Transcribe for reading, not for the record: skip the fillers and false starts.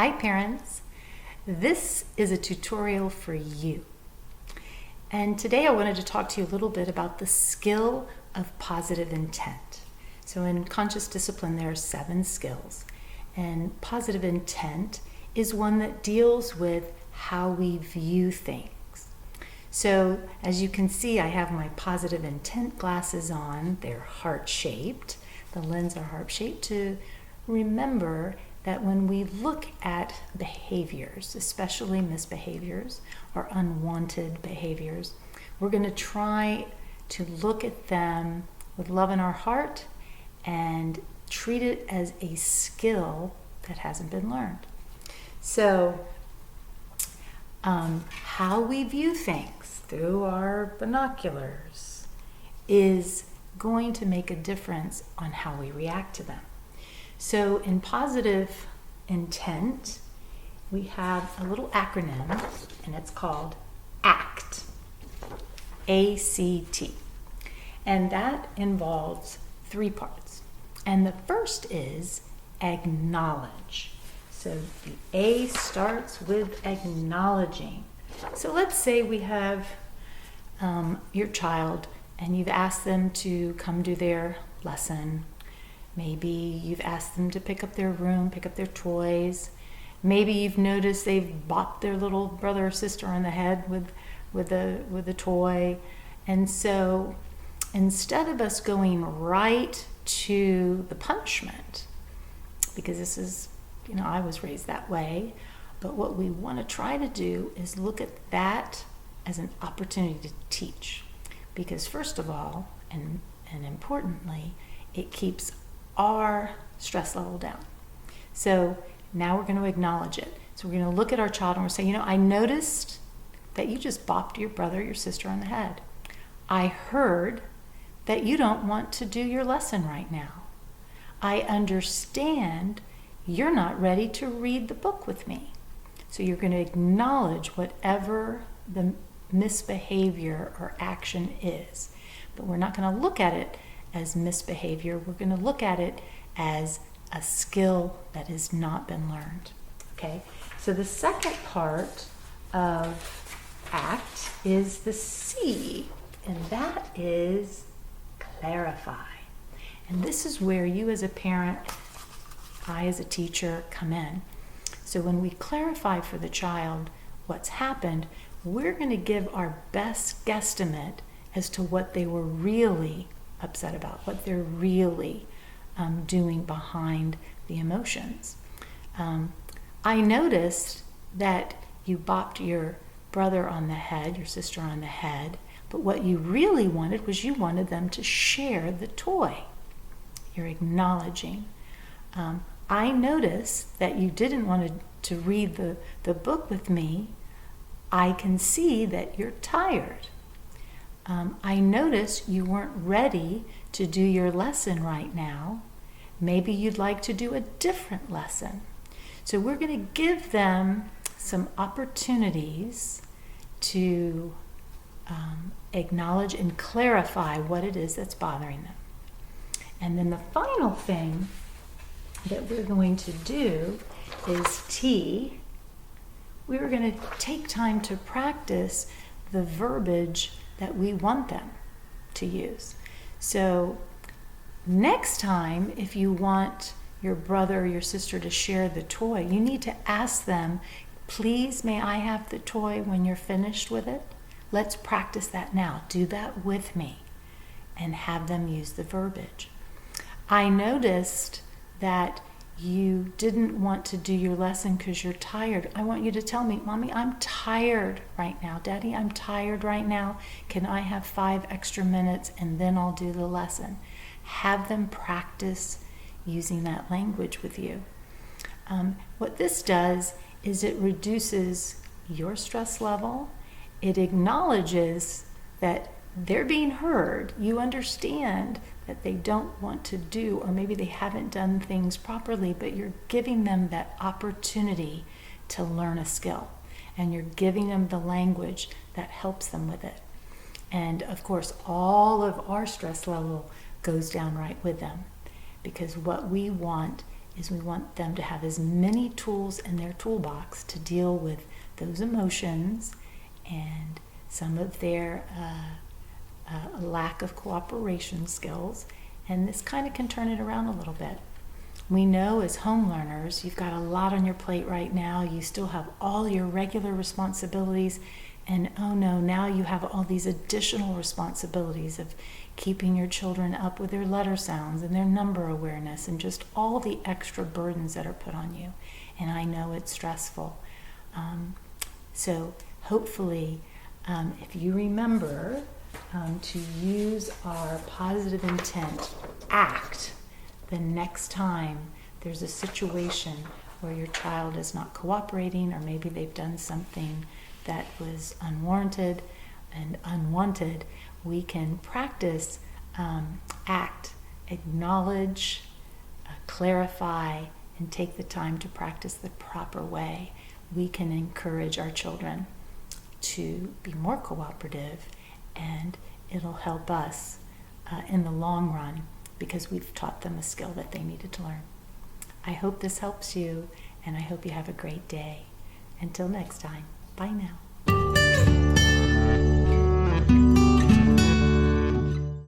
Hi parents, this is a tutorial for you. And today I wanted to talk to you a little bit about the skill of positive intent. So in conscious discipline there are 7 skills, and positive intent is one that deals with how we view things. So as you can see, I have my positive intent glasses on. They're heart-shaped. The lenses are heart-shaped to remember that when we look at behaviors, especially misbehaviors or unwanted behaviors, we're going to try to look at them with love in our heart and treat it as a skill that hasn't been learned. So, how we view things through our binoculars is going to make a difference on how we react to them. So in positive intent, we have a little acronym, and it's called ACT, A-C-T. And that involves 3 parts. And the first is acknowledge. So the A starts with acknowledging. So let's say we have your child and you've asked them to come do their lesson. Maybe you've asked them to pick up their room, pick up their toys. Maybe you've noticed they've bopped their little brother or sister on the head with a toy. And so instead of us going right to the punishment, because this is, I was raised that way, but what we want to try to do is look at that as an opportunity to teach. Because first of all, and importantly, it keeps our stress level down. So now we're going to acknowledge it. So we're going to look at our child and we're saying, I noticed that you just bopped your brother, your sister on the head. I heard that you don't want to do your lesson right now. I understand you're not ready to read the book with me. So you're going to acknowledge whatever the misbehavior or action is. But we're not going to look at it as misbehavior. We're going to look at it as a skill that has not been learned. Okay? So the second part of ACT is the C, and that is clarify. And this is where you as a parent, I as a teacher come in. So when we clarify for the child what's happened, we're going to give our best guesstimate as to what they were really upset about, what they're really doing behind the emotions. I noticed that you bopped your brother on the head, your sister on the head, but what you really wanted was you wanted them to share the toy. You're acknowledging. I noticed that you didn't want to read the book with me. I can see that you're tired. I noticed you weren't ready to do your lesson right now. Maybe you'd like to do a different lesson. So we're going to give them some opportunities to acknowledge and clarify what it is that's bothering them. And then the final thing that we're going to do is T. We're going to take time to practice the verbiage that we want them to use. So next time, if you want your brother or your sister to share the toy, you need to ask them, please, may I have the toy when you're finished with it? Let's practice that now. Do that with me and have them use the verbiage. I noticed that you didn't want to do your lesson because you're tired. I want you to tell me, Mommy, I'm tired right now. Daddy, I'm tired right now. Can I have 5 extra minutes and then I'll do the lesson? Have them practice using that language with you. What this does is it reduces your stress level. It acknowledges that they're being heard. You understand that they don't want to do, or maybe they haven't done things properly, but you're giving them that opportunity to learn a skill. And you're giving them the language that helps them with it. And of course, all of our stress level goes down right with them, because what we want is we want them to have as many tools in their toolbox to deal with those emotions and some of their lack of cooperation skills. And this kind of can turn it around a little bit. We know as home learners, you've got a lot on your plate right now. You still have all your regular responsibilities, and oh no, now you have all these additional responsibilities of keeping your children up with their letter sounds and their number awareness and just all the extra burdens that are put on you. And I know it's stressful. So hopefully, if you remember to use our positive intent ACT the next time there's a situation where your child is not cooperating, or maybe they've done something that was unwarranted and unwanted, we can practice ACT, acknowledge, clarify, and take the time to practice the proper way. We can encourage our children to be more cooperative, and it'll help us in the long run, because we've taught them a skill that they needed to learn. I hope this helps you, and I hope you have a great day. Until next time, bye now.